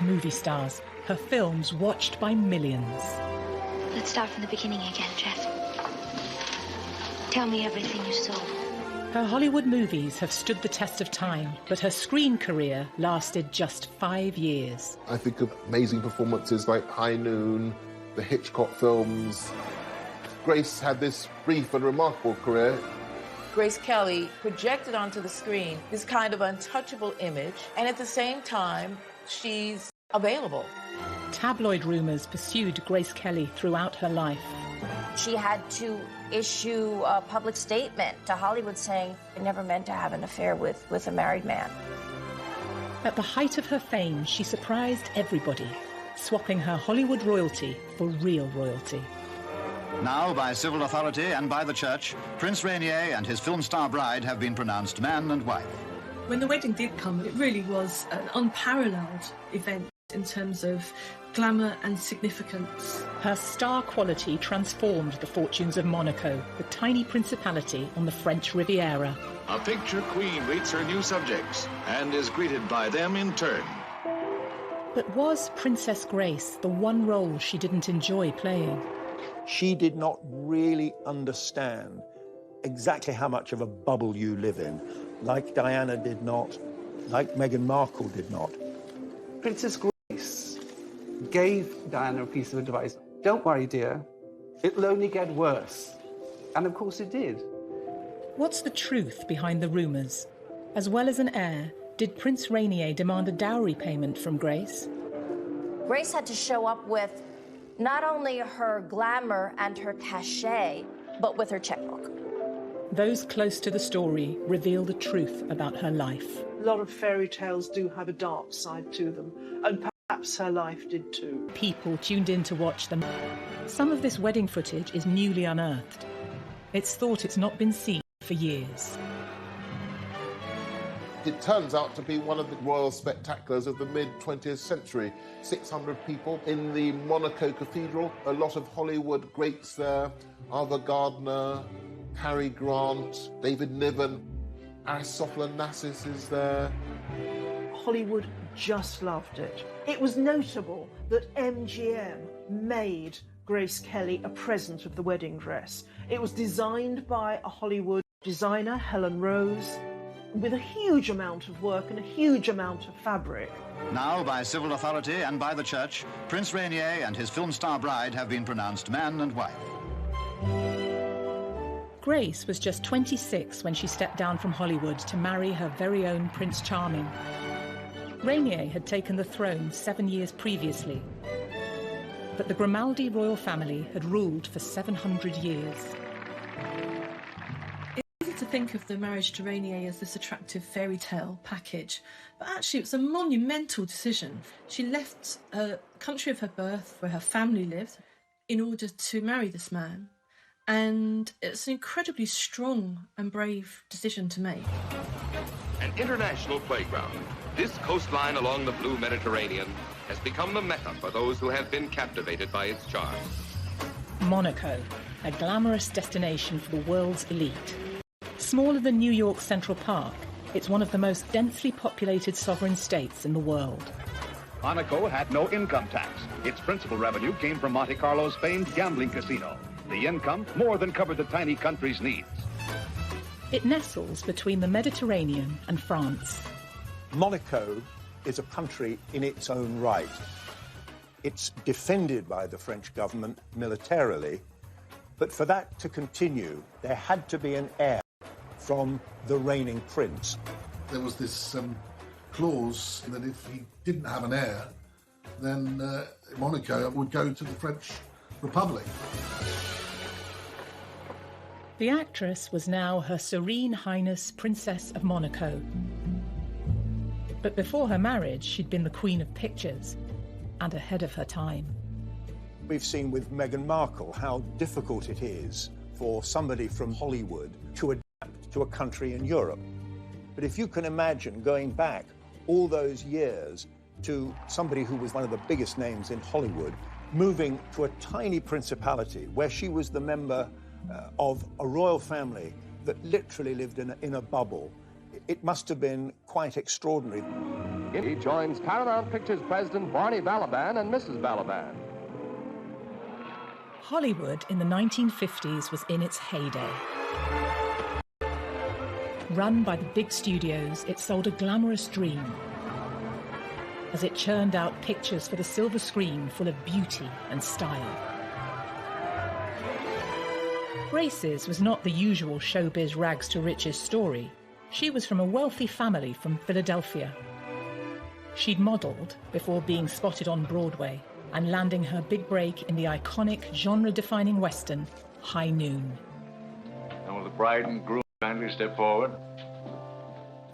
movie stars, her films watched by millions. Let's start from the beginning again, Jeff. Tell me everything you saw. Her Hollywood movies have stood the test of time, but her screen career lasted just 5 years. I think of amazing performances like High Noon, the Hitchcock films. Grace had this brief and remarkable career. Grace Kelly projected onto the screen this kind of untouchable image, and at the same time, she's available. Tabloid rumors pursued Grace Kelly throughout her life. She had to issue a public statement to Hollywood saying, I never meant to have an affair with a married man. At the height of her fame, she surprised everybody, swapping her Hollywood royalty for real royalty. Now, by civil authority and by the church, Prince Rainier and his film star bride have been pronounced man and wife. When the wedding did come, it really was an unparalleled event in terms of glamour and significance. Her star quality transformed the fortunes of Monaco, the tiny principality on the French Riviera. A picture queen greets her new subjects and is greeted by them in turn. But was Princess Grace the one role she didn't enjoy playing? She did not really understand exactly how much of a bubble you live in, like Diana did not, like Meghan Markle did not. Princess Grace gave Diana a piece of advice. Don't worry, dear. It'll only get worse. And of course it did. What's the truth behind the rumours? As well as an heir, did Prince Rainier demand a dowry payment from Grace? Grace had to show up with not only her glamour and her cachet, but with her checkbook. Those close to the story reveal the truth about her life. A lot of fairy tales do have a dark side to them, and perhaps her life did too. People tuned in to watch them. Some of this wedding footage is newly unearthed. It's thought it's not been seen for years. It turns out to be one of the royal spectaculars of the mid-20th century. 600 people in the Monaco Cathedral, a lot of Hollywood greats there, Ava Gardner, Cary Grant, David Niven, Aristophanes Onassis is there. Hollywood just loved it. It was notable that MGM made Grace Kelly a present of the wedding dress. It was designed by a Hollywood designer, Helen Rose, with a huge amount of work and a huge amount of fabric. Now, by civil authority and by the church, Prince Rainier and his film star bride have been pronounced man and wife. Grace was just 26 when she stepped down from Hollywood to marry her very own Prince Charming. Rainier had taken the throne 7 years previously, but the Grimaldi royal family had ruled for 700 years. To think of the marriage to Rainier as this attractive fairy tale package, but actually it was a monumental decision. She left the country of her birth, where her family lived, in order to marry this man, and it's an incredibly strong and brave decision to make. An international playground, this coastline along the blue Mediterranean has become the mecca for those who have been captivated by its charms. Monaco, a glamorous destination for the world's elite. Smaller than New York's Central Park, it's one of the most densely populated sovereign states in the world. Monaco had no income tax. Its principal revenue came from Monte Carlo's famed gambling casino. The income more than covered the tiny country's needs. It nestles between the Mediterranean and France. Monaco is a country in its own right. It's defended by the French government militarily, but for that to continue, there had to be an heir from the reigning prince. There was this clause that if he didn't have an heir, then Monaco would go to the French Republic. The actress was now Her Serene Highness Princess of Monaco. But before her marriage, she'd been the Queen of Pictures and ahead of her time. We've seen with Meghan Markle how difficult it is for somebody from Hollywood to adapt to a country in Europe. But if you can imagine going back all those years to somebody who was one of the biggest names in Hollywood, moving to a tiny principality where she was the member of a royal family that literally lived in a bubble, it must have been quite extraordinary. He joins Paramount Pictures president Barney Balaban and Mrs. Balaban. Hollywood in the 1950s was in its heyday. Run by the big studios, it sold a glamorous dream as it churned out pictures for the silver screen full of beauty and style. Grace's was not the usual showbiz rags to riches story. She was from a wealthy family from Philadelphia. She'd modelled before being spotted on Broadway and landing her big break in the iconic genre-defining western, High Noon. And will the bride and groom kindly step forward?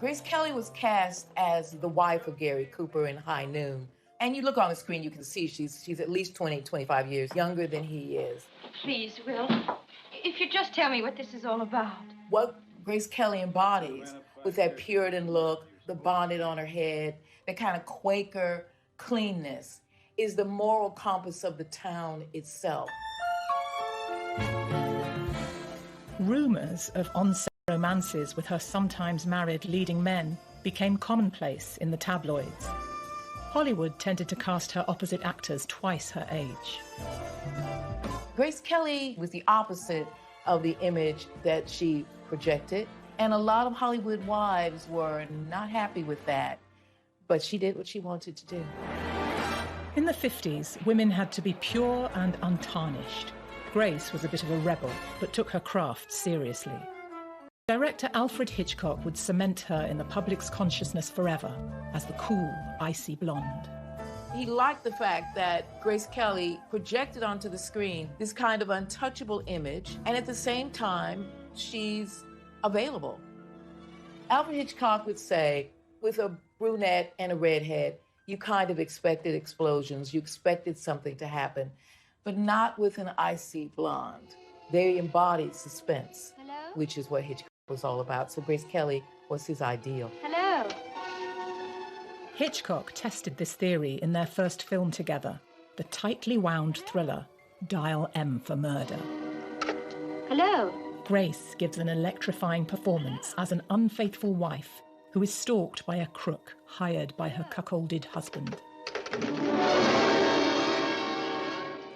Grace Kelly was cast as the wife of Gary Cooper in High Noon. And you look on the screen, you can see she's at least 20, 25 years younger than he is. Please, Will, if you just tell me what this is all about. What Grace Kelly embodies with that Puritan look, the bonnet on her head, that kind of Quaker cleanness, is the moral compass of the town itself. Rumours of on-set romances with her sometimes married leading men became commonplace in the tabloids. Hollywood tended to cast her opposite actors twice her age. Grace Kelly was the opposite of the image that she projected, and a lot of Hollywood wives were not happy with that, but she did what she wanted to do. In the 50s, women had to be pure and untarnished. Grace was a bit of a rebel, but took her craft seriously. Director Alfred Hitchcock would cement her in the public's consciousness forever as the cool, icy blonde. He liked the fact that Grace Kelly projected onto the screen this kind of untouchable image, and at the same time, she's available. Alfred Hitchcock would say, with a brunette and a redhead, you kind of expected explosions, you expected something to happen, but not with an icy blonde. They embodied suspense, which is what Hitchcock was all about. So Grace Kelly was his ideal. Hello. Hitchcock tested this theory in their first film together, the tightly wound thriller, Dial M for Murder. Hello. Grace gives an electrifying performance as an unfaithful wife who is stalked by a crook hired by her cuckolded husband.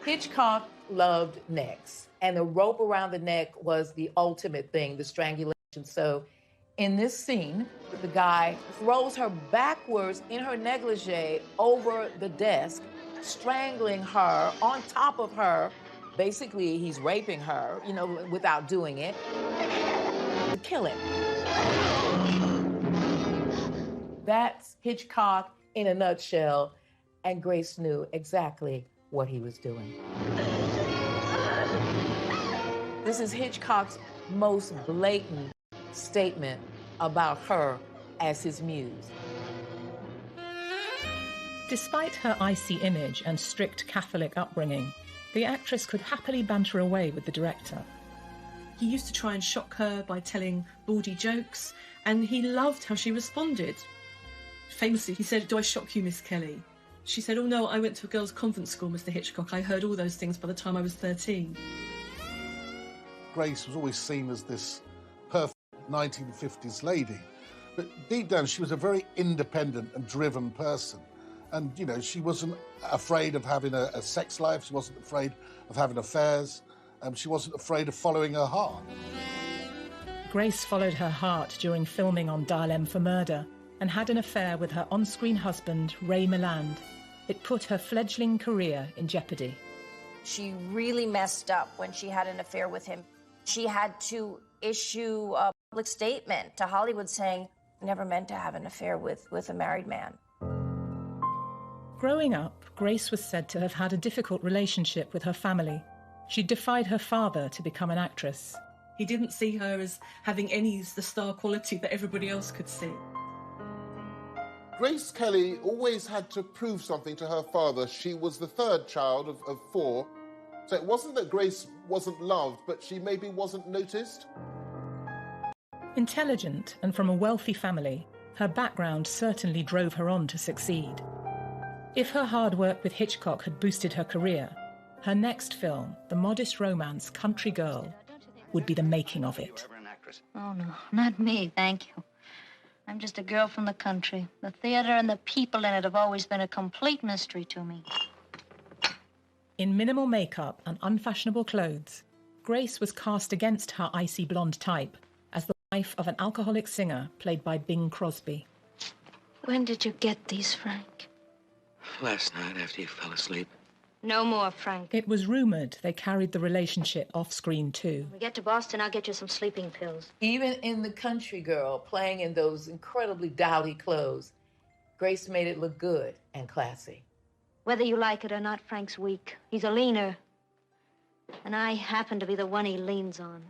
Hitchcock loved necks, and the rope around the neck was the ultimate thing, the strangulation. So in this scene, the guy throws her backwards in her negligee over the desk, strangling her on top of her. Basically, he's raping her, without doing it, to kill him. That's Hitchcock in a nutshell, and Grace knew exactly what he was doing. This is Hitchcock's most blatant statement about her as his muse. Despite her icy image and strict Catholic upbringing, the actress could happily banter away with the director. He used to try and shock her by telling bawdy jokes, and he loved how she responded. Famously, he said, "Do I shock you, Miss Kelly?" She said, "Oh no, I went to a girls' convent school, Mr. Hitchcock. I heard all those things by the time I was 13. Grace was always seen as this perfect 1950s lady. But deep down, she was a very independent and driven person. And, she wasn't afraid of having a sex life. She wasn't afraid of having affairs. She wasn't afraid of following her heart. Grace followed her heart during filming on Dial M for Murder and had an affair with her on-screen husband, Ray Milland. It put her fledgling career in jeopardy. She really messed up when she had an affair with him. She had to issue a public statement to Hollywood saying, "I never meant to have an affair with a married man." Growing up, Grace was said to have had a difficult relationship with her family. She defied her father to become an actress. He didn't see her as having any of the star quality that everybody else could see. Grace Kelly always had to prove something to her father. She was the third child of four. So it wasn't that Grace wasn't loved, but she maybe wasn't noticed. Intelligent and from a wealthy family, her background certainly drove her on to succeed. If her hard work with Hitchcock had boosted her career, her next film, the modest romance Country Girl, would be the making of it. Oh, no, not me, thank you. I'm just a girl from the country. The theater and the people in it have always been a complete mystery to me. In minimal makeup and unfashionable clothes, Grace was cast against her icy blonde type as the wife of an alcoholic singer played by Bing Crosby. When did you get these, Frank? Last night after you fell asleep. No more, Frank. It was rumoured they carried the relationship off-screen too. When we get to Boston, I'll get you some sleeping pills. Even in the country girl playing in those incredibly dowdy clothes, Grace made it look good and classy. Whether you like it or not, Frank's weak. He's a leaner. And I happen to be the one he leans on.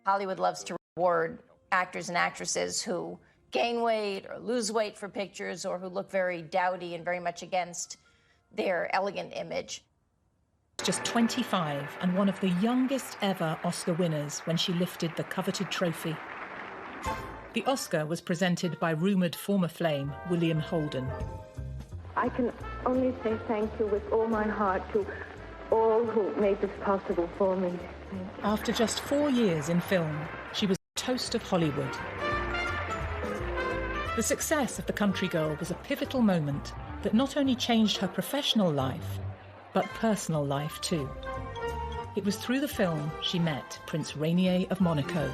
Hollywood loves to reward actors and actresses who gain weight or lose weight for pictures or who look very dowdy and very much against their elegant image. Just 25 and one of the youngest ever Oscar winners when she lifted the coveted trophy. The Oscar was presented by rumoured former Flame, William Holden. I can only say thank you with all my heart to all who made this possible for me. After just 4 years in film, she was the toast of Hollywood. The success of The Country Girl was a pivotal moment that not only changed her professional life, but personal life too. It was through the film she met Prince Rainier of Monaco.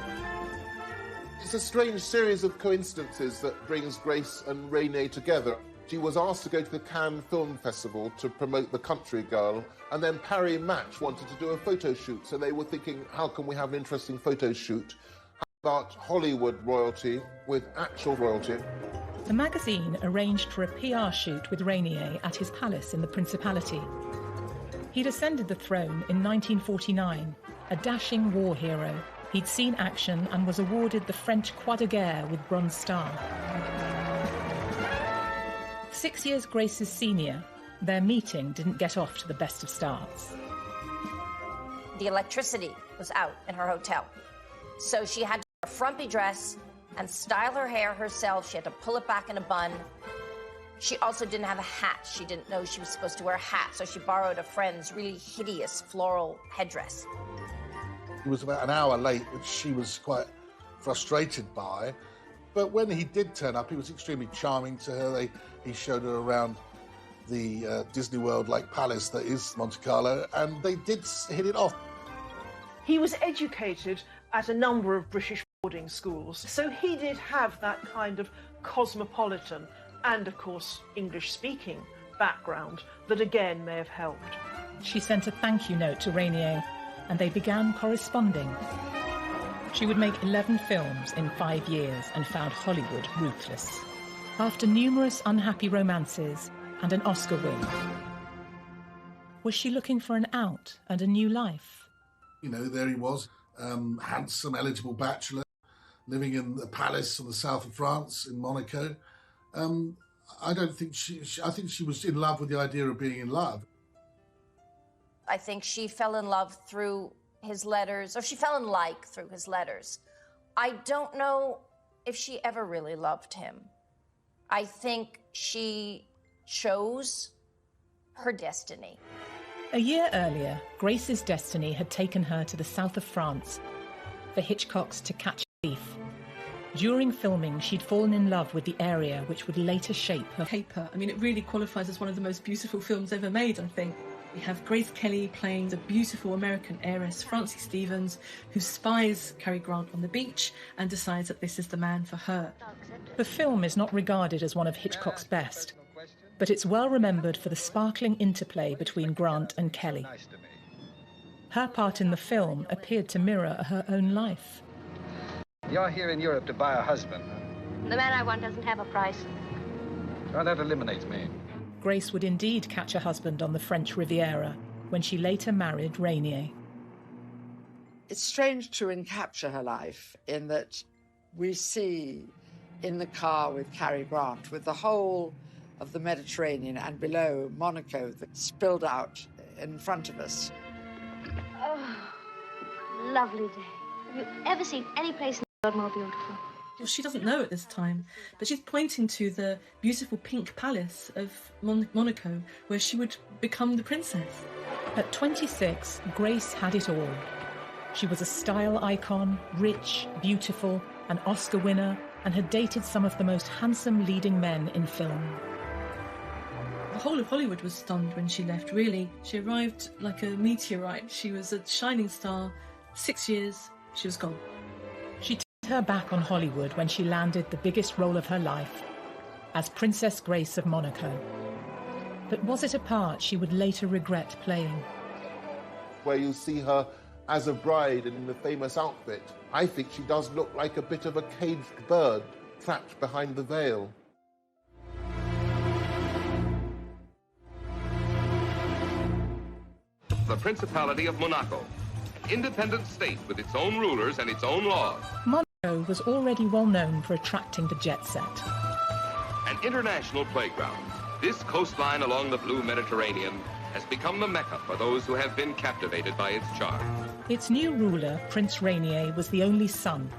It's a strange series of coincidences that brings Grace and Rainier together. She was asked to go to the Cannes Film Festival to promote The Country Girl, and then Parry Match wanted to do a photo shoot, so they were thinking, how can we have an interesting photo shoot? How about Hollywood royalty with actual royalty? The magazine arranged for a PR shoot with Rainier at his palace in the Principality. He'd ascended the throne in 1949, a dashing war hero. He'd seen action and was awarded the French Croix de Guerre with Bronze Star. 6 years Grace's senior, their meeting didn't get off to the best of starts. The electricity was out in her hotel, so she had to wear a frumpy dress and style her hair herself. She had to pull it back in a bun. She also didn't have a hat. She didn't know she was supposed to wear a hat, so she borrowed a friend's really hideous floral headdress. He was about an hour late, which she was quite frustrated by. But when he did turn up, he was extremely charming to her. He showed her around the Disney World-like palace that is Monte Carlo, and they did hit it off. He was educated at a number of British boarding schools, so he did have that kind of cosmopolitan and, of course, English-speaking background that again may have helped. She sent a thank you note to Rainier, and they began corresponding. She would make 11 films in 5 years and found Hollywood ruthless. After numerous unhappy romances and an Oscar win, was she looking for an out and a new life? You know, there he was, handsome, eligible bachelor, living in the palace in the south of France, in Monaco. I think she was in love with the idea of being in love. I think she fell in love through his letters, or she fell in like through his letters. I don't know if she ever really loved him. I think she chose her destiny. A year earlier, Grace's destiny had taken her to the south of France for Hitchcock's To Catch a Thief. During filming, she'd fallen in love with the area, which would later shape her. Paper. I mean, it really qualifies as one of the most beautiful films ever made, I think. We have Grace Kelly playing the beautiful American heiress, Francie Stevens, who spies Cary Grant on the beach and decides that this is the man for her. The film is not regarded as one of Hitchcock's best, but it's well remembered for the sparkling interplay between Grant and Kelly. Her part in the film appeared to mirror her own life. You're here in Europe to buy a husband. The man I want doesn't have a price. Well, that eliminates me. Grace would indeed catch a husband on the French Riviera when she later married Rainier. It's strange to recapture her life in that we see in the car with Cary Grant, with the whole of the Mediterranean and below Monaco that spilled out in front of us. Oh, lovely day. Have you ever seen any place in the world more beautiful? Well, she doesn't know at this time, but she's pointing to the beautiful pink palace of Monaco, where she would become the princess. At 26, Grace had it all. She was a style icon, rich, beautiful, an Oscar winner, and had dated some of the most handsome leading men in film. The whole of Hollywood was stunned when she left, really. She arrived like a meteorite. She was a shining star. 6 years, she was gone. She turned her back on Hollywood when she landed the biggest role of her life as Princess Grace of Monaco. But was it a part she would later regret playing? Where you see her as a bride in the famous outfit, I think she does look like a bit of a caged bird trapped behind the veil. The Principality of Monaco, an independent state with its own rulers and its own laws. Monaco was already well known for attracting the jet set. An international playground, this coastline along the blue Mediterranean has become the Mecca for those who have been captivated by its charm. Its new ruler, Prince Rainier, was the only son.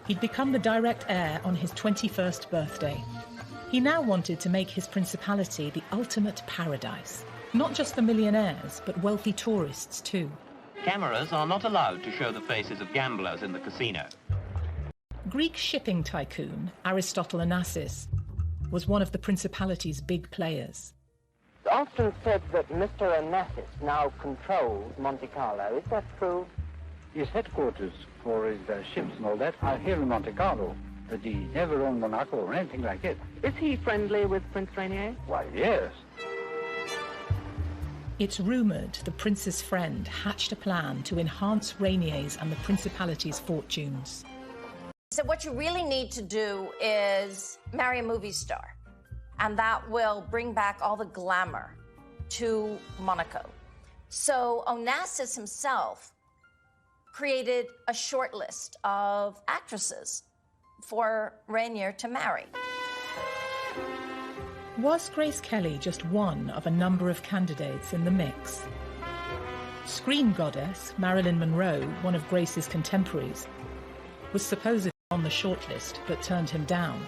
He'd become the direct heir on his 21st birthday. He now wanted to make his principality the ultimate paradise. Not just for millionaires, but wealthy tourists too. Cameras are not allowed to show the faces of gamblers in the casino. Greek shipping tycoon Aristotle Onassis was one of the principality's big players. It's often said that Mr. Onassis now controls Monte Carlo. Is that true? His headquarters for his ships and all that are here in Monte Carlo, but he never owned Monaco or anything like it. Is he friendly with Prince Rainier? Why, yes. It's rumoured the prince's friend hatched a plan to enhance Rainier's and the principality's fortunes. So what you really need to do is marry a movie star, and that will bring back all the glamour to Monaco. So Onassis himself created a short list of actresses for Rainier to marry. Was Grace Kelly just one of a number of candidates in the mix? Screen goddess Marilyn Monroe, one of Grace's contemporaries, was supposedly on the shortlist but turned him down.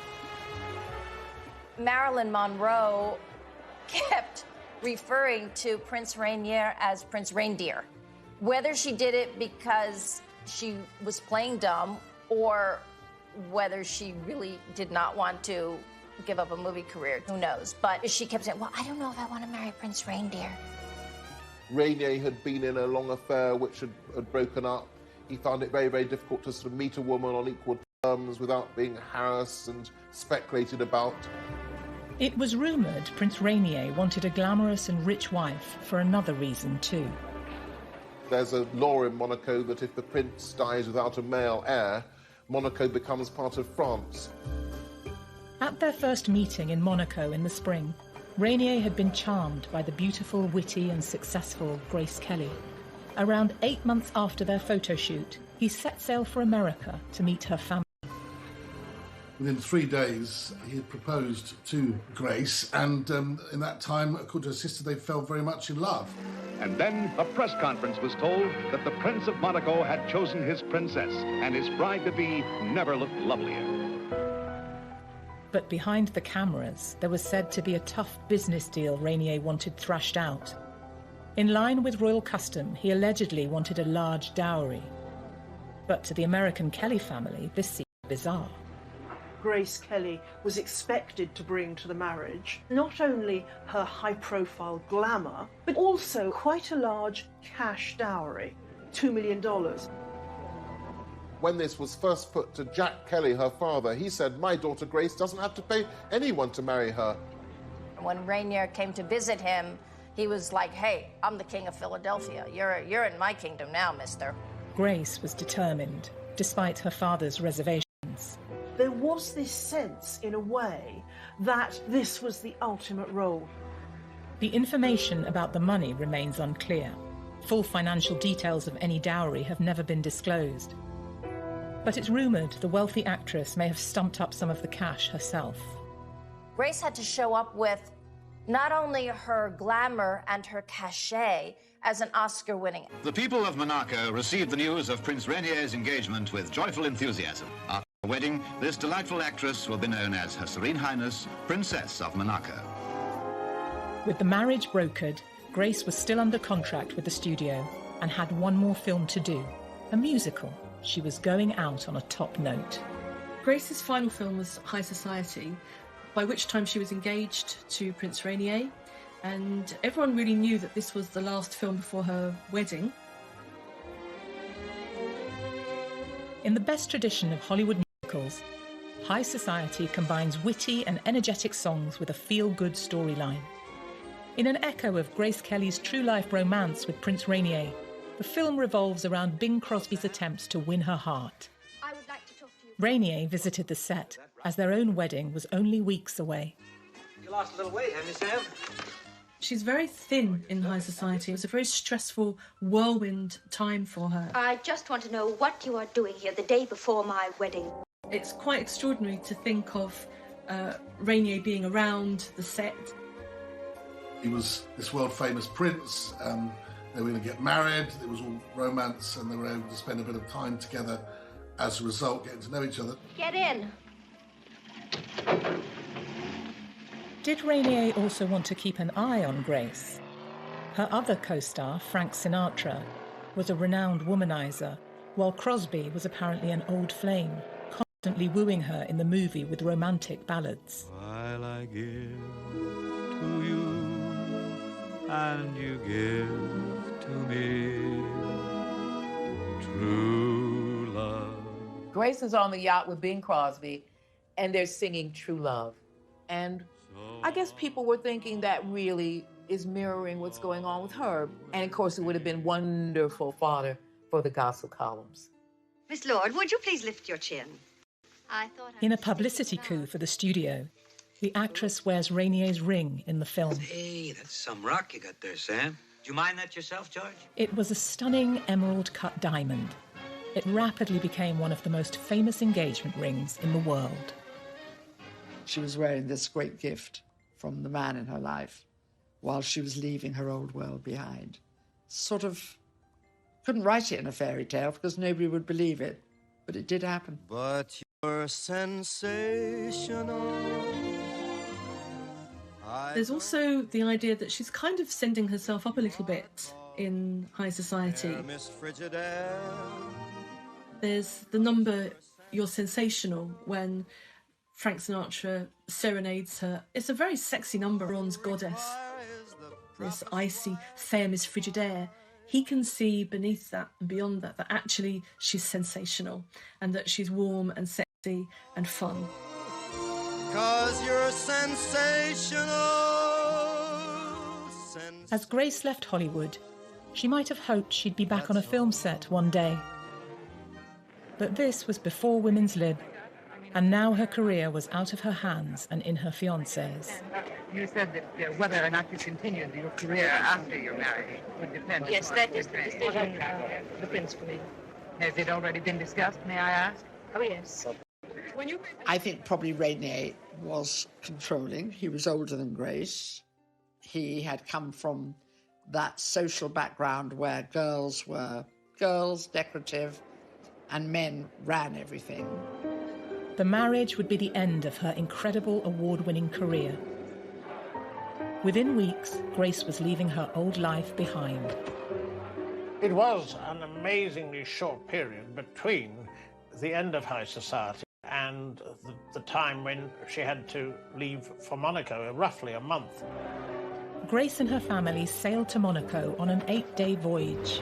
Marilyn Monroe kept referring to Prince Rainier as Prince Reindeer. Whether she did it because she was playing dumb or whether she really did not want to give up a movie career, who knows? But she kept saying, well, I don't know if I want to marry Prince Reindeer. Rainier had been in a long affair which had broken up. He found it very, very difficult to sort of meet a woman on equal terms without being harassed and speculated about. It was rumoured Prince Rainier wanted a glamorous and rich wife for another reason too. There's a law in Monaco that if the prince dies without a male heir, Monaco becomes part of France. At their first meeting in Monaco in the spring, Rainier had been charmed by the beautiful, witty and successful Grace Kelly. Around 8 months after their photo shoot, he set sail for America to meet her family. Within 3 days, he had proposed to Grace, and in that time, according to her sister, they fell very much in love. And then a press conference was told that the Prince of Monaco had chosen his princess, and his bride-to-be never looked lovelier. But behind the cameras, there was said to be a tough business deal Rainier wanted thrashed out. In line with royal custom, he allegedly wanted a large dowry. But to the American Kelly family, this seemed bizarre. Grace Kelly was expected to bring to the marriage not only her high-profile glamour, but also quite a large cash dowry, $2 million. When this was first put to Jack Kelly, her father, he said, my daughter Grace doesn't have to pay anyone to marry her. When Rainier came to visit him, he was like, hey, I'm the king of Philadelphia. You're in my kingdom now, mister. Grace was determined, despite her father's reservations. There was this sense, in a way, that this was the ultimate role. The information about the money remains unclear. Full financial details of any dowry have never been disclosed. But it's rumoured the wealthy actress may have stumped up some of the cash herself. Grace had to show up with not only her glamour and her cachet as an Oscar-winning. The people of Monaco received the news of Prince Rainier's engagement with joyful enthusiasm. After the wedding, this delightful actress will be known as Her Serene Highness, Princess of Monaco. With the marriage brokered, Grace was still under contract with the studio and had one more film to do, a musical. She was going out on a top note. Grace's final film was High Society, by which time she was engaged to Prince Rainier, and everyone really knew that this was the last film before her wedding. In the best tradition of Hollywood musicals, High Society combines witty and energetic songs with a feel-good storyline. In an echo of Grace Kelly's true-life romance with Prince Rainier, the film revolves around Bing Crosby's attempts to win her heart. Rainier visited the set, as their own wedding was only weeks away. You lost a little weight, haven't you, Sam? She's very thin in High Society. It was a very stressful whirlwind time for her. I just want to know what you are doing here the day before my wedding. It's quite extraordinary to think of Rainier being around the set. He was this world-famous prince. They were going to get married. It was all romance, and they were able to spend a bit of time together as a result, getting to know each other. Get in. Did Rainier also want to keep an eye on Grace? Her other co-star, Frank Sinatra, was a renowned womanizer, while Crosby was apparently an old flame, constantly wooing her in the movie with romantic ballads. While I give to you, and you give to me true love. Grace is on the yacht with Bing Crosby, and they're singing True Love. And I guess people were thinking that really is mirroring what's going on with her. And of course, it would have been wonderful fodder for the gossip columns. Miss Lord, would you please lift your chin? In a publicity coup for the studio, the actress wears Rainier's ring in the film. Hey, that's some rock you got there, Sam. Do you mind that yourself, George? It was a stunning emerald-cut diamond. It rapidly became one of the most famous engagement rings in the world. She was wearing this great gift from the man in her life while she was leaving her old world behind. Sort of couldn't write it in a fairy tale because nobody would believe it, but it did happen. But you're sensational. There's also the idea that she's kind of sending herself up a little bit in High Society. There's the number You're Sensational when Frank Sinatra serenades her. It's a very sexy number. Bronze goddess, this icy Thames Frigidaire. He can see beneath that and beyond that actually she's sensational and that she's warm and sexy and fun. 'Cause you're sensational. As Grace left Hollywood, she might have hoped she'd be back on a film set one day. But this was before women's lib, and now her career was out of her hands and in her fiancé's. You said that whether or not you continued your career after your marriage would depend on... Yes, that is the decision the prince made. Has it already been discussed, may I ask? Oh, yes. I think probably Rainier was controlling. He was older than Grace. He had come from that social background where girls were girls, decorative, and men ran everything. The marriage would be the end of her incredible award-winning career. Within weeks, Grace was leaving her old life behind. It was an amazingly short period between the end of High Society and the time when she had to leave for Monaco, roughly a month. Grace and her family sailed to Monaco on an 8-day voyage.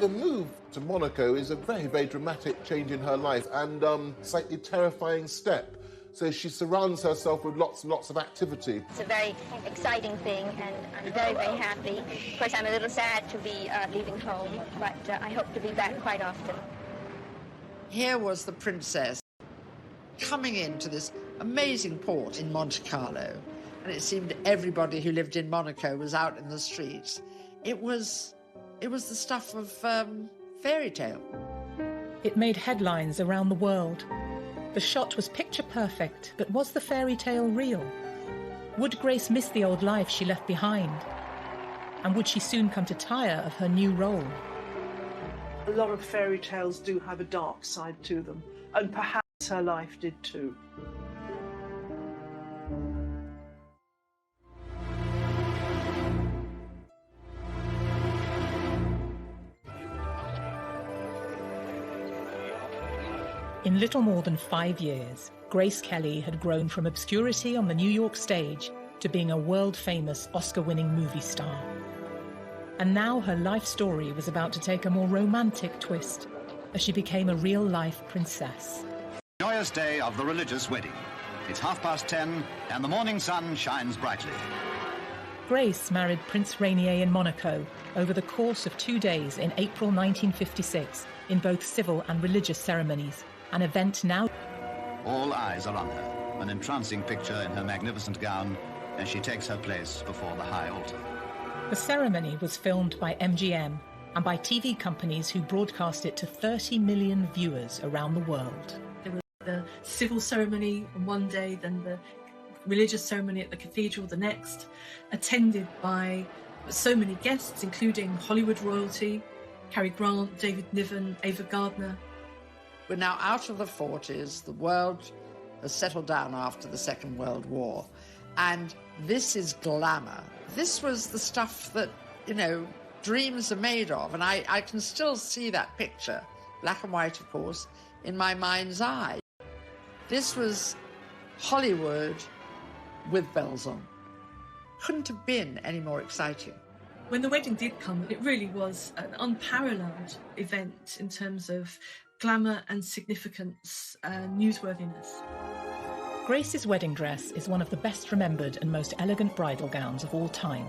The move to Monaco is a very, very dramatic change in her life and slightly terrifying step. So she surrounds herself with lots and lots of activity. It's a very exciting thing, and I'm very, very happy. Of course, I'm a little sad to be leaving home, but I hope to be back quite often. Here was the princess coming into this amazing port in Monte Carlo, and it seemed everybody who lived in Monaco was out in the streets. It was the stuff of fairy tale. It made headlines around the world. The shot was picture perfect, but was the fairy tale real? Would Grace miss the old life she left behind? And would she soon come to tire of her new role? A lot of fairy tales do have a dark side to them, and perhaps her life did too. In little more than 5 years, Grace Kelly had grown from obscurity on the New York stage to being a world-famous Oscar-winning movie star. And now her life story was about to take a more romantic twist as she became a real-life princess. Joyous day of the religious wedding. It's 10:30 and the morning sun shines brightly. Grace married Prince Rainier in Monaco over the course of 2 days in April 1956 in both civil and religious ceremonies, an event now... All eyes are on her, an entrancing picture in her magnificent gown as she takes her place before the high altar. The ceremony was filmed by MGM and by TV companies who broadcast it to 30 million viewers around the world. There was the civil ceremony on one day, then the religious ceremony at the cathedral the next, attended by so many guests, including Hollywood royalty, Cary Grant, David Niven, Ava Gardner. We're now out of the 40s. The world has settled down after the Second World War. And this is glamour. This was the stuff that, you know, dreams are made of. And I can still see that picture, black and white, of course, in my mind's eye. This was Hollywood with bells on. Couldn't have been any more exciting. When the wedding did come, it really was an unparalleled event in terms of glamour and significance and newsworthiness. Grace's wedding dress is one of the best remembered and most elegant bridal gowns of all time.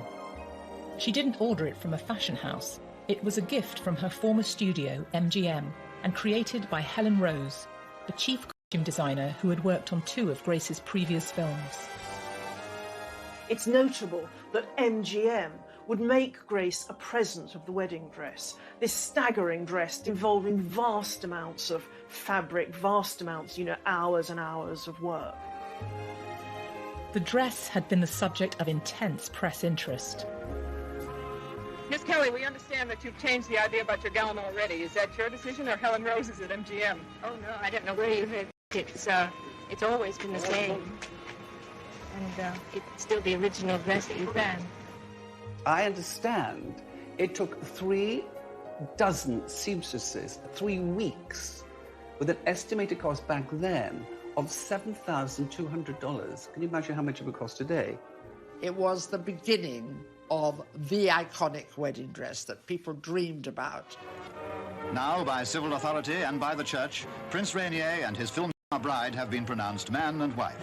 She didn't order it from a fashion house. It was a gift from her former studio, MGM, and created by Helen Rose, the chief costume designer who had worked on 2 of Grace's previous films. It's notable that MGM would make Grace a present of the wedding dress, this staggering dress involving vast amounts of fabric, vast amounts, hours and hours of work. The dress had been the subject of intense press interest. Miss Kelly, we understand that you've changed the idea about your gown already. Is that your decision or Helen Rose's at MGM? Oh, no, I don't know where you heard it. It's always been the same. And it's still the original dress that you planned. I understand it took 3 dozen seamstresses 3 weeks with an estimated cost back then of $7,200. Can you imagine how much it would cost today? It was the beginning of the iconic wedding dress that people dreamed about. Now, by civil authority and by the church, Prince Rainier and his film star bride have been pronounced man and wife.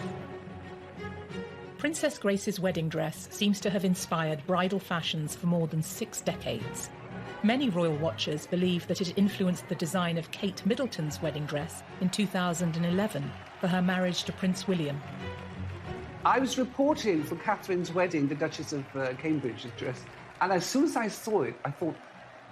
Princess Grace's wedding dress seems to have inspired bridal fashions for more than 6 decades. Many royal watchers believe that it influenced the design of Kate Middleton's wedding dress in 2011 for her marriage to Prince William. I was reporting for Catherine's wedding, the Duchess of Cambridge's dress, and as soon as I saw it, I thought,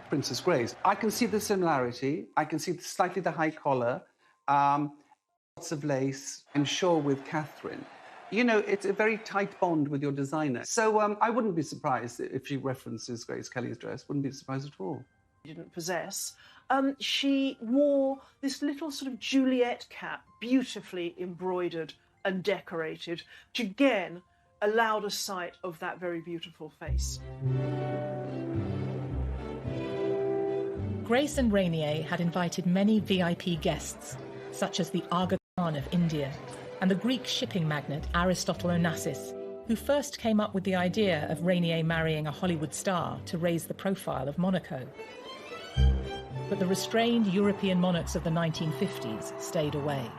Princess Grace. I can see the similarity. I can see slightly the high collar, lots of lace, I'm sure with Catherine. You know, it's a very tight bond with your designer. So I wouldn't be surprised if she references Grace Kelly's dress. Wouldn't be surprised at all. Didn't possess. She wore this little sort of Juliet cap, beautifully embroidered and decorated, which again allowed a sight of that very beautiful face. Grace and Rainier had invited many VIP guests, such as the Aga Khan of India and the Greek shipping magnate Aristotle Onassis, who first came up with the idea of Rainier marrying a Hollywood star to raise the profile of Monaco. But the restrained European monarchs of the 1950s stayed away.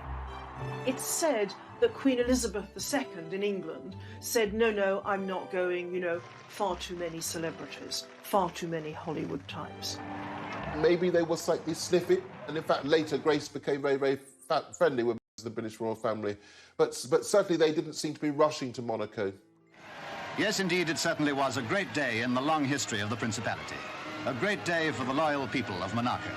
It's said that Queen Elizabeth II in England said, no, I'm not going, far too many celebrities, far too many Hollywood types. Maybe they were slightly sniffy, and in fact later Grace became very, very friendly with the British royal family. But certainly they didn't seem to be rushing to Monaco. Yes, indeed, it certainly was a great day in the long history of the Principality. A great day for the loyal people of Monaco.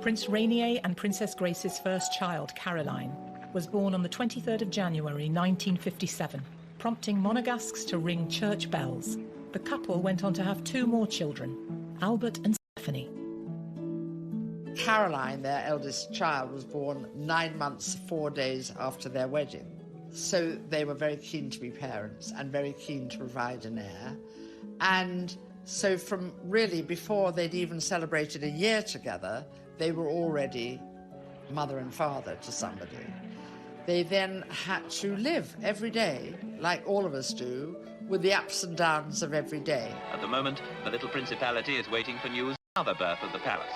Prince Rainier and Princess Grace's first child, Caroline, was born on the 23rd of January 1957, prompting Monegasques to ring church bells. The couple went on to have 2 more children, Albert and Stephanie. Caroline, their eldest child, was born 9 months, 4 days after their wedding. So they were very keen to be parents and very keen to provide an heir. And So from really before they'd even celebrated a year together, they were already mother and father to somebody. They then had to live every day, like all of us do, with the ups and downs of every day. At the moment, the little principality is waiting for news of another birth of the palace.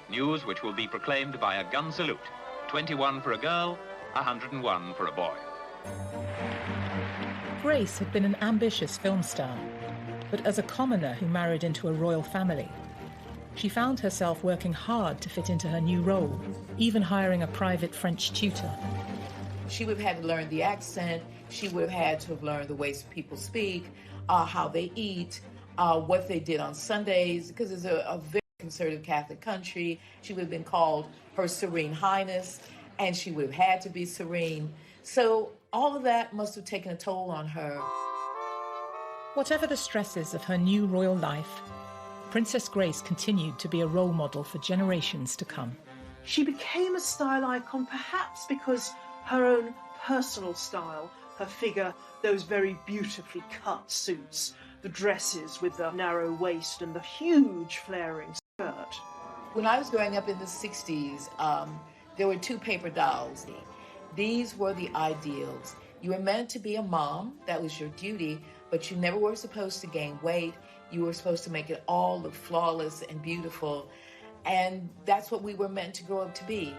News which will be proclaimed by a gun salute. 21 for a girl, 101 for a boy. Grace had been an ambitious film star, but as a commoner who married into a royal family, she found herself working hard to fit into her new role, even hiring a private French tutor. She would have had to learn the accent. She would have had to have learned the ways people speak, how they eat, what they did on Sundays, because it's a very conservative Catholic country. She would have been called Her Serene Highness, and she would have had to be serene. So all of that must have taken a toll on her. Whatever the stresses of her new royal life, Princess Grace continued to be a role model for generations to come. She became a style icon perhaps because her own personal style, her figure, those very beautifully cut suits, the dresses with the narrow waist and the huge flaring skirt. When I was growing up in the 60s, there were two paper dolls. These were the ideals. You were meant to be a mom, that was your duty, but you never were supposed to gain weight. You were supposed to make it all look flawless and beautiful. And that's what we were meant to grow up to be.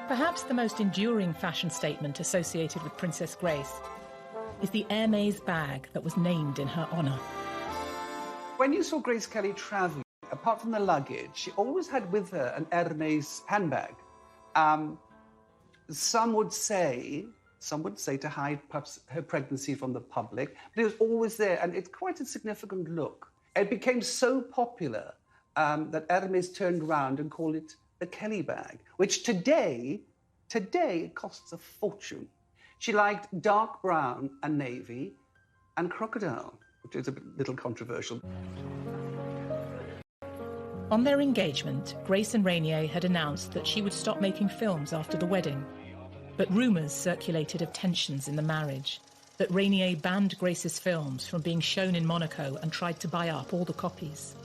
Perhaps the most enduring fashion statement associated with Princess Grace is the Hermès bag that was named in her honour. When you saw Grace Kelly travelling, apart from the luggage, she always had with her an Hermès handbag. Some would say to hide perhaps her pregnancy from the public, but it was always there, and it's quite a significant look. It became so popular that Hermès turned around and called it the Kelly bag, which today it costs a fortune. She liked dark brown and navy and crocodile, which is a little controversial. On their engagement, Grace and Rainier had announced that she would stop making films after the wedding. But rumours circulated of tensions in the marriage, that Rainier banned Grace's films from being shown in Monaco and tried to buy up all the copies.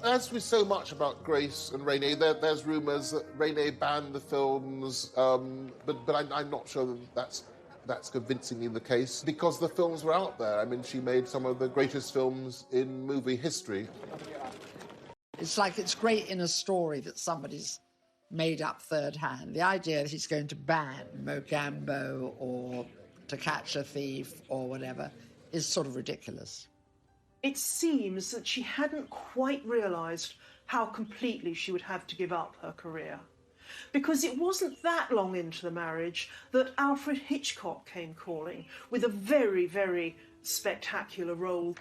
As with so much about Grace and Rainier, there's rumours that Rainier banned the films, but I'm not sure that that's convincingly the case, because the films were out there. I mean, she made some of the greatest films in movie history. It's like it's great in a story that somebody's made up third hand. The idea that he's going to ban Mogambo or To Catch a Thief or whatever is sort of ridiculous. It seems that she hadn't quite realised how completely she would have to give up her career. Because it wasn't that long into the marriage that Alfred Hitchcock came calling with a very, very spectacular role.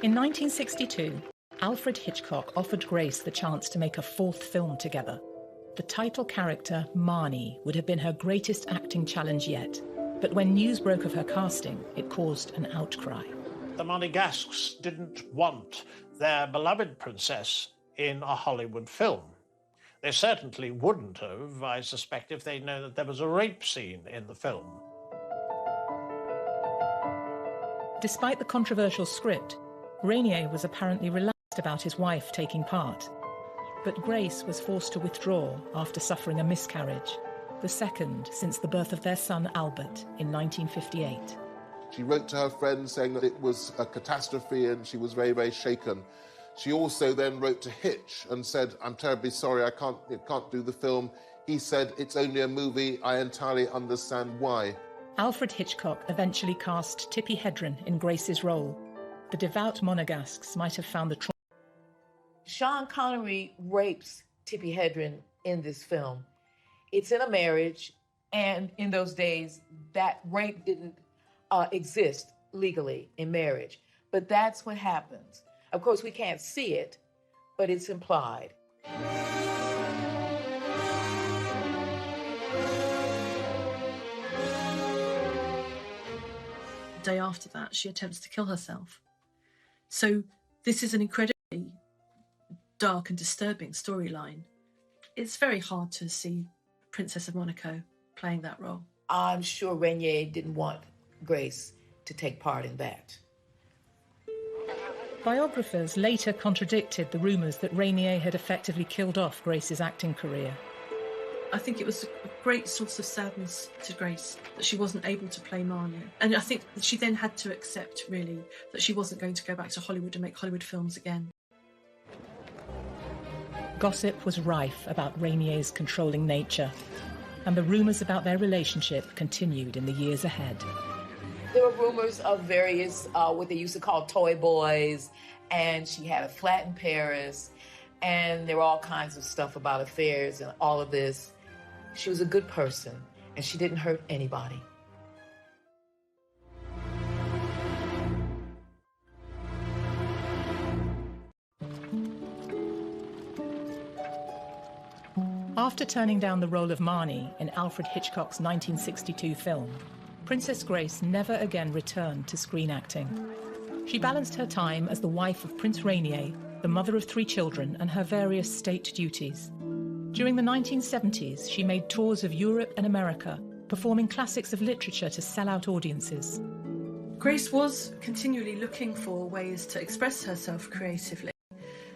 In 1962, Alfred Hitchcock offered Grace the chance to make a fourth film together. The title character, Marnie, would have been her greatest acting challenge yet. But when news broke of her casting, it caused an outcry. The Monegasques didn't want their beloved princess in a Hollywood film. They certainly wouldn't have, I suspect, if they'd known that there was a rape scene in the film. Despite the controversial script, Rainier was apparently relaxed about his wife taking part. But Grace was forced to withdraw after suffering a miscarriage, the second since the birth of their son Albert in 1958. She wrote to her friend saying that it was a catastrophe and she was very, very shaken. She also then wrote to Hitch and said, "I'm terribly sorry, I can't do the film." He said, "It's only a movie, I entirely understand why." Alfred Hitchcock eventually cast Tippi Hedren in Grace's role. The devout Monegasques might have found the trauma. Sean Connery rapes Tippi Hedren in this film. It's in a marriage, and in those days, that rape didn't exist legally in marriage. But that's what happens. Of course, we can't see it, but it's implied. The day after that, she attempts to kill herself. So this is an incredibly dark and disturbing storyline. It's very hard to see Princess of Monaco playing that role. I'm sure Rainier didn't want Grace to take part in that. Biographers later contradicted the rumours that Rainier had effectively killed off Grace's acting career. I think it was a great source of sadness to Grace that she wasn't able to play Marnie. And I think that she then had to accept, really, that she wasn't going to go back to Hollywood and make Hollywood films again. Gossip was rife about Rainier's controlling nature, and the rumours about their relationship continued in the years ahead. There were rumors of various, what they used to call toy boys, and she had a flat in Paris, and there were all kinds of stuff about affairs and all of this. She was a good person, and she didn't hurt anybody. After turning down the role of Marnie in Alfred Hitchcock's 1962 film, Princess Grace never again returned to screen acting. She balanced her time as the wife of Prince Rainier, the mother of 3 children, and her various state duties. During the 1970s, she made tours of Europe and America, performing classics of literature to sell-out audiences. Grace was continually looking for ways to express herself creatively,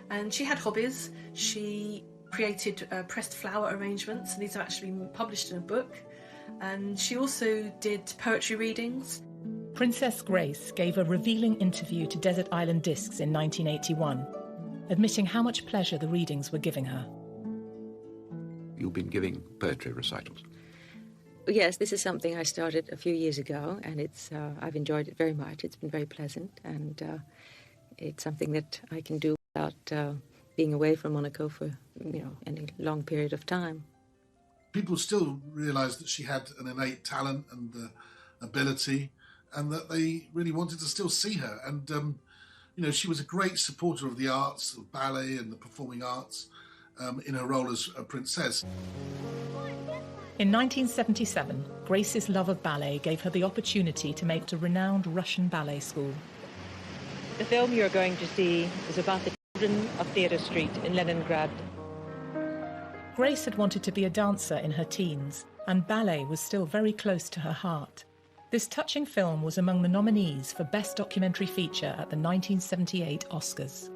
and she had hobbies. She created pressed flower arrangements, and these are actually published in a book. And she also did poetry readings. Princess Grace gave a revealing interview to Desert Island Discs in 1981, admitting how much pleasure the readings were giving her. You've been giving poetry recitals. Yes, this is something I started a few years ago, and I've enjoyed it very much. It's been very pleasant, and it's something that I can do without being away from Monaco for, any long period of time. People still realised that she had an innate talent and ability, and that they really wanted to still see her. And, she was a great supporter of the arts, of ballet and the performing arts, in her role as a princess. In 1977, Grace's love of ballet gave her the opportunity to make a renowned Russian ballet school. The film you're going to see is about the children of Theatre Street in Leningrad. Grace had wanted to be a dancer in her teens, and ballet was still very close to her heart. This touching film was among the nominees for Best Documentary Feature at the 1978 Oscars.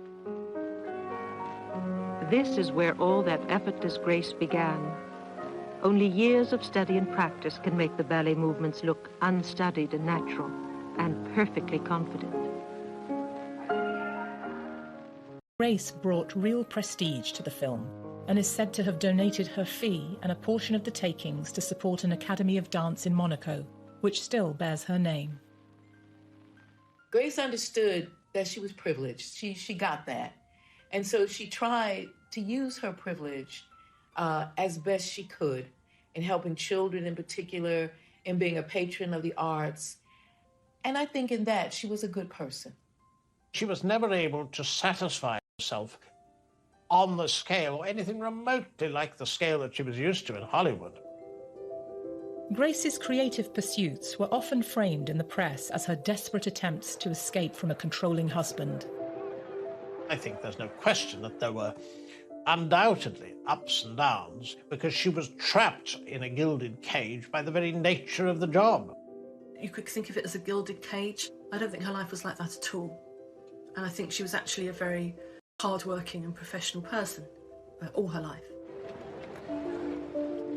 This is where all that effortless grace began. Only years of study and practice can make the ballet movements look unstudied and natural, and perfectly confident. Grace brought real prestige to the film, and is said to have donated her fee and a portion of the takings to support an Academy of Dance in Monaco, which still bears her name. Grace understood that she was privileged. She got that. And so she tried to use her privilege as best she could in helping children in particular, in being a patron of the arts. And I think in that she was a good person. She was never able to satisfy herself on the scale or anything remotely like the scale that she was used to in Hollywood. Grace's creative pursuits were often framed in the press as her desperate attempts to escape from a controlling husband. I think there's no question that there were undoubtedly ups and downs because she was trapped in a gilded cage by the very nature of the job. You could think of it as a gilded cage. I don't think her life was like that at all. And I think she was actually a very hard-working and professional person all her life.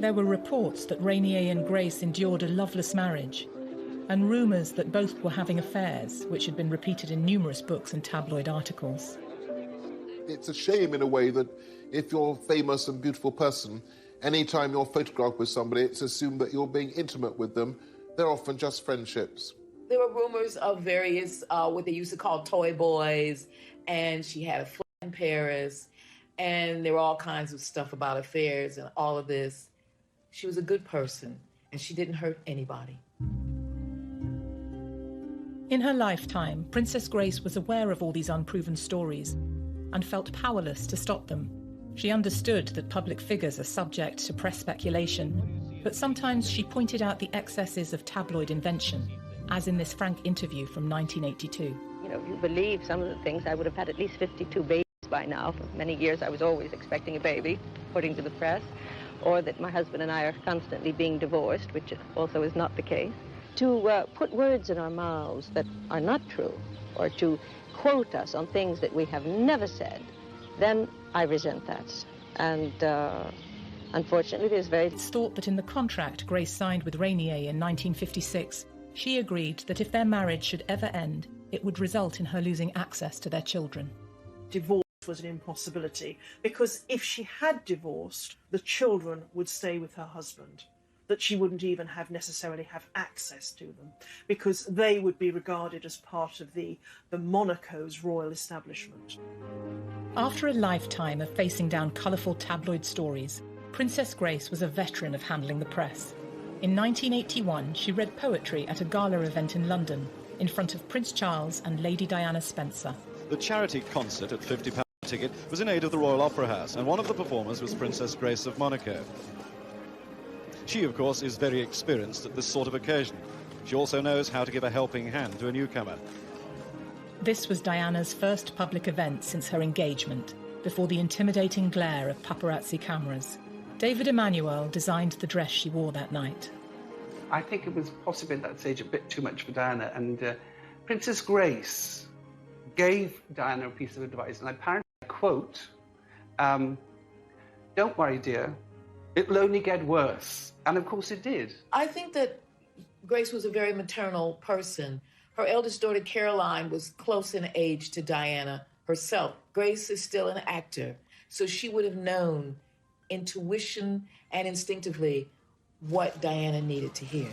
There were reports that Rainier and Grace endured a loveless marriage, and rumours that both were having affairs, which had been repeated in numerous books and tabloid articles. It's a shame in a way that if you're a famous and beautiful person, anytime you're photographed with somebody, it's assumed that you're being intimate with them. They're often just friendships. There were rumors of various, what they used to call toy boys, and she had a flat in Paris, and there were all kinds of stuff about affairs and all of this. She was a good person, and she didn't hurt anybody. In her lifetime, Princess Grace was aware of all these unproven stories and felt powerless to stop them. She understood that public figures are subject to press speculation, but sometimes she pointed out the excesses of tabloid invention, as in this frank interview from 1982. If you believe some of the things, I would have had at least 52 babies by now. For many years I was always expecting a baby, according to the press, or that my husband and I are constantly being divorced, which also is not the case. To put words in our mouths that are not true, or to quote us on things that we have never said, then I resent that. And unfortunately, there's very... It's thought that in the contract Grace signed with Rainier in 1956, she agreed that if their marriage should ever end, it would result in her losing access to their children. Divorce was an impossibility, because if she had divorced, the children would stay with her husband, that she wouldn't even necessarily have access to them, because they would be regarded as part of the Monaco's royal establishment. After a lifetime of facing down colourful tabloid stories, Princess Grace was a veteran of handling the press. In 1981, she read poetry at a gala event in London in front of Prince Charles and Lady Diana Spencer. The charity concert at £50 ticket was in aid of the Royal Opera House, and one of the performers was Princess Grace of Monaco. She, of course, is very experienced at this sort of occasion. She also knows how to give a helping hand to a newcomer. This was Diana's first public event since her engagement, before the intimidating glare of paparazzi cameras. David Emanuel designed the dress she wore that night. I think it was possibly at that stage a bit too much for Diana, and Princess Grace gave Diana a piece of advice, and apparently, I quote, "Don't worry, dear, it'll only get worse." And of course it did. I think that Grace was a very maternal person. Her eldest daughter, Caroline, was close in age to Diana herself. Grace is still an actor, so she would have known intuition and instinctively what Diana needed to hear.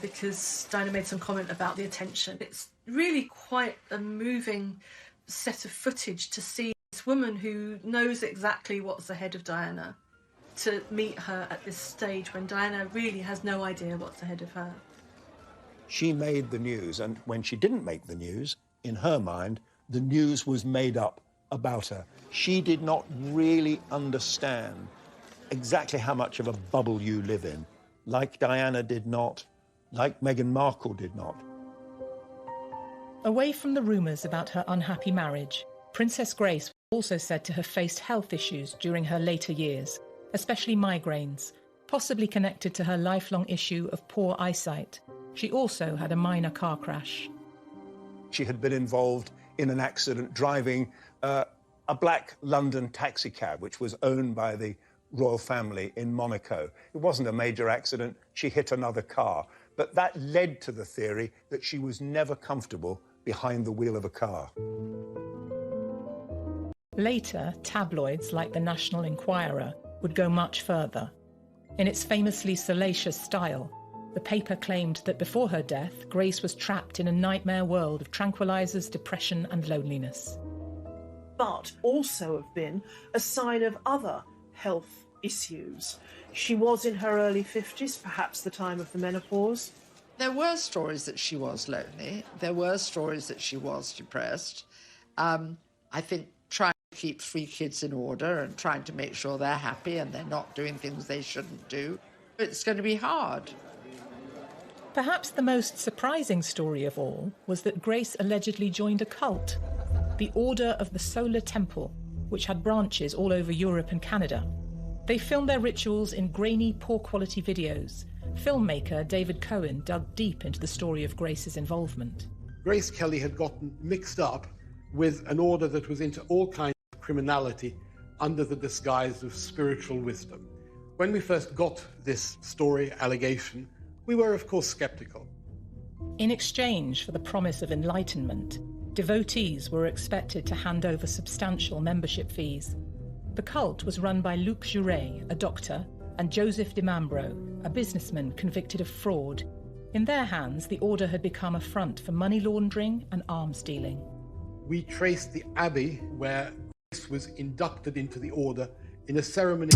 Because Diana made some comment about the attention. It's really quite a moving set of footage to see this woman who knows exactly what's ahead of Diana, to meet her at this stage when Diana really has no idea what's ahead of her. She made the news, and when she didn't make the news, in her mind, the news was made up about her. She did not really understand exactly how much of a bubble you live in, like Diana did not, like Meghan Markle did not. Away from the rumours about her unhappy marriage, Princess Grace was also said to have faced health issues during her later years, especially migraines, possibly connected to her lifelong issue of poor eyesight. She also had a minor car crash. She had been involved in an accident driving a black London taxicab, which was owned by the royal family in Monaco. It wasn't a major accident. She hit another car. But that led to the theory that she was never comfortable behind the wheel of a car. Later, tabloids like the National Enquirer would go much further. In its famously salacious style, the paper claimed that before her death, Grace was trapped in a nightmare world of tranquilizers, depression and loneliness. But also have been a sign of other health issues. She was in her early 50s, perhaps the time of the menopause. There were stories that she was lonely. There were stories that she was depressed. I think trying to keep 3 kids in order and trying to make sure they're happy and they're not doing things they shouldn't do, it's going to be hard. Perhaps the most surprising story of all was that Grace allegedly joined a cult, the Order of the Solar Temple, which had branches all over Europe and Canada. They filmed their rituals in grainy, poor-quality videos. Filmmaker David Cohen dug deep into the story of Grace's involvement. Grace Kelly had gotten mixed up with an order that was into all kinds of criminality under the disguise of spiritual wisdom. When we first got this story, allegation, we were, of course, skeptical. In exchange for the promise of enlightenment, devotees were expected to hand over substantial membership fees. The cult was run by Luc Jouret, a doctor, and Joseph Dimambro, a businessman convicted of fraud. In their hands, the order had become a front for money laundering and arms dealing. We traced the abbey where Grace was inducted into the order in a ceremony.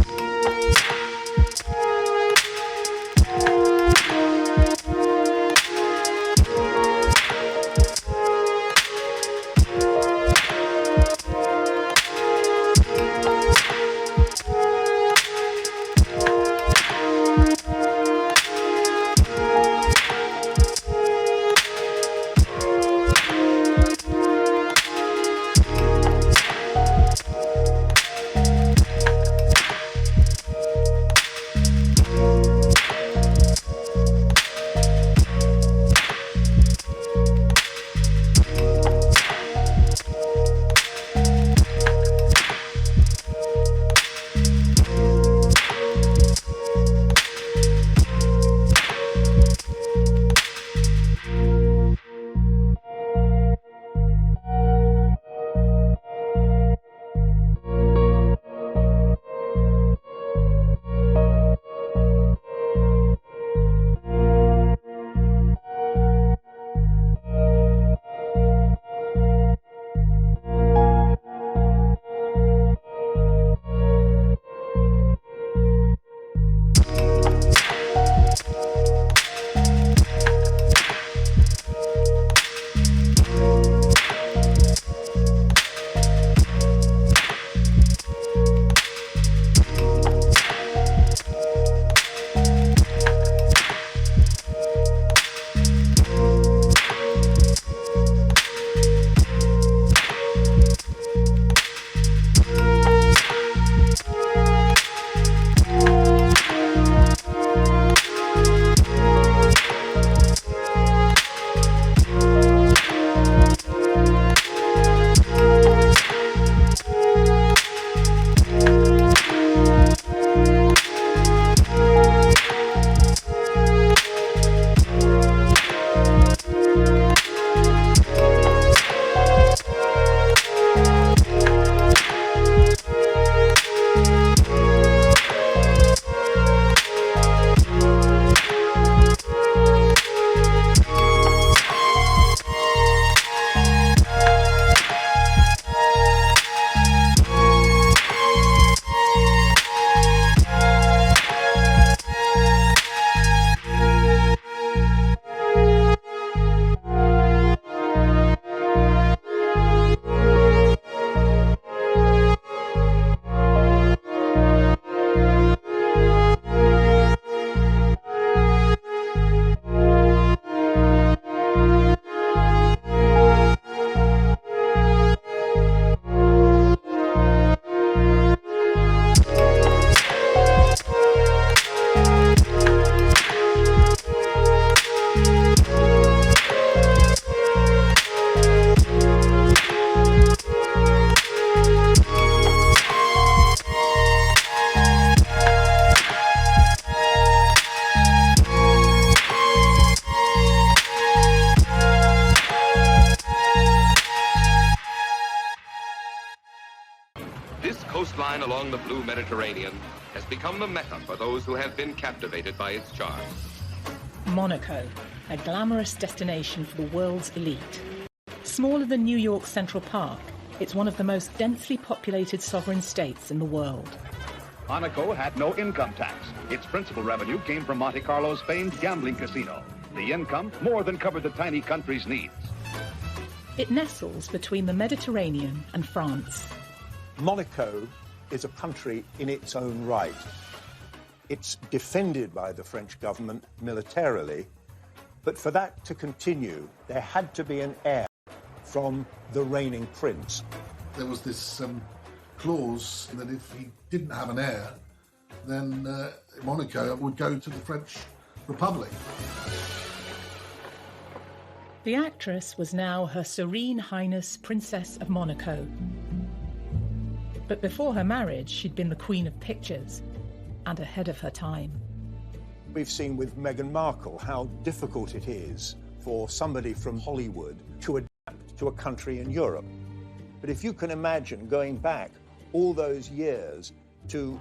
along the blue Mediterranean has become the Mecca for those who have been captivated by its charms. Monaco, a glamorous destination for the world's elite. Smaller than New York's Central Park, it's one of the most densely populated sovereign states in the world. Monaco had no income tax. Its principal revenue came from Monte Carlo's famed gambling casino. The income more than covered the tiny country's needs. It nestles between the Mediterranean and France. Monaco is a country in its own right. It's defended by the French government militarily, but for that to continue, there had to be an heir from the reigning prince. There was this clause that if he didn't have an heir, then Monaco would go to the French Republic. The actress was now Her Serene Highness Princess of Monaco. But before her marriage, she'd been the Queen of Pictures and ahead of her time. We've seen with Meghan Markle how difficult it is for somebody from Hollywood to adapt to a country in Europe. But if you can imagine going back all those years to